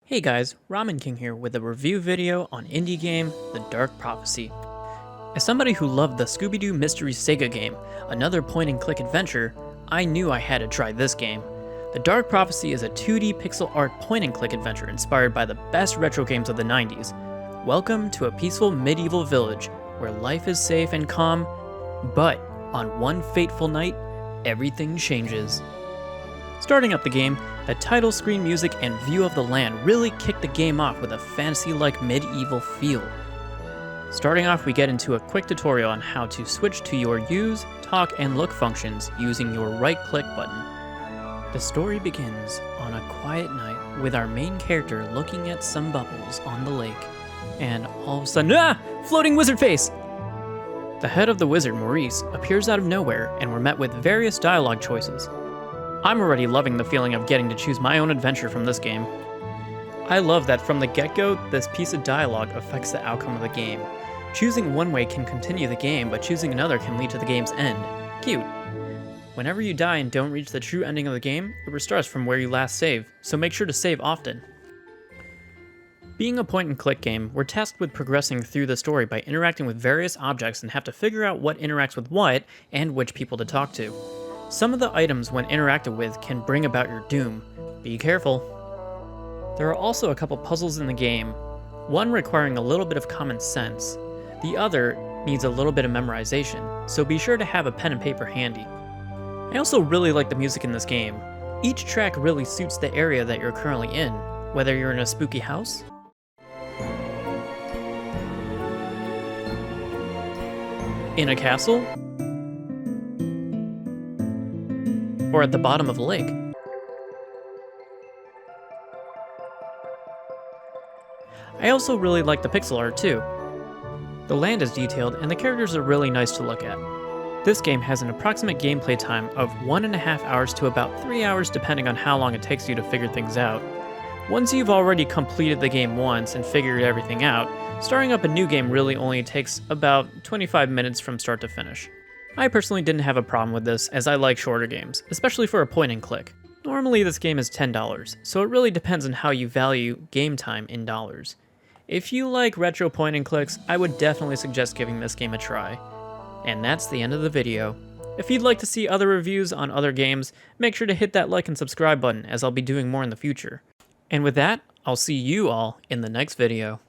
Hey guys, Ramen King here with a review video on indie game The Dark Prophecy. As somebody who loved the Scooby-Doo Mystery Sega game, another point-and-click adventure, I knew I had to try this game. The Dark Prophecy is a 2D pixel art point-and-click adventure inspired by the best retro games of the 90s. Welcome to a peaceful medieval village where life is safe and calm, but on one fateful night, everything changes. Starting up the game, the title screen music and view of the land really kick the game off with a fantasy-like medieval feel. Starting off, we get into a quick tutorial on how to switch to your use, talk, and look functions using your right-click button. The story begins on a quiet night with our main character looking at some bubbles on the lake, and all of a sudden, floating wizard face! The head of the wizard, Maurice, appears out of nowhere, and we're met with various dialogue choices. I'm already loving the feeling of getting to choose my own adventure from this game. I love that from the get-go, this piece of dialogue affects the outcome of the game. Choosing one way can continue the game, but choosing another can lead to the game's end. Cute. Whenever you die and don't reach the true ending of the game, it restarts from where you last saved, so make sure to save often. Being a point-and-click game, we're tasked with progressing through the story by interacting with various objects and have to figure out what interacts with what and which people to talk to. Some of the items, when interacted with, can bring about your doom. Be careful. There are also a couple puzzles in the game, one requiring a little bit of common sense. The other needs a little bit of memorization, so be sure to have a pen and paper handy. I also really like the music in this game. Each track really suits the area that you're currently in, whether you're in a spooky house, in a castle, or at the bottom of a lake. I also really like the pixel art too. The land is detailed and the characters are really nice to look at. This game has an approximate gameplay time of 1.5 hours to about 3 hours depending on how long it takes you to figure things out. Once you've already completed the game once and figured everything out, starting up a new game really only takes about 25 minutes from start to finish. I personally didn't have a problem with this, as I like shorter games, especially for a point and click. Normally this game is $10, so it really depends on how you value game time in dollars. If you like retro point and clicks, I would definitely suggest giving this game a try. And that's the end of the video. If you'd like to see other reviews on other games, make sure to hit that like and subscribe button, as I'll be doing more in the future. And with that, I'll see you all in the next video.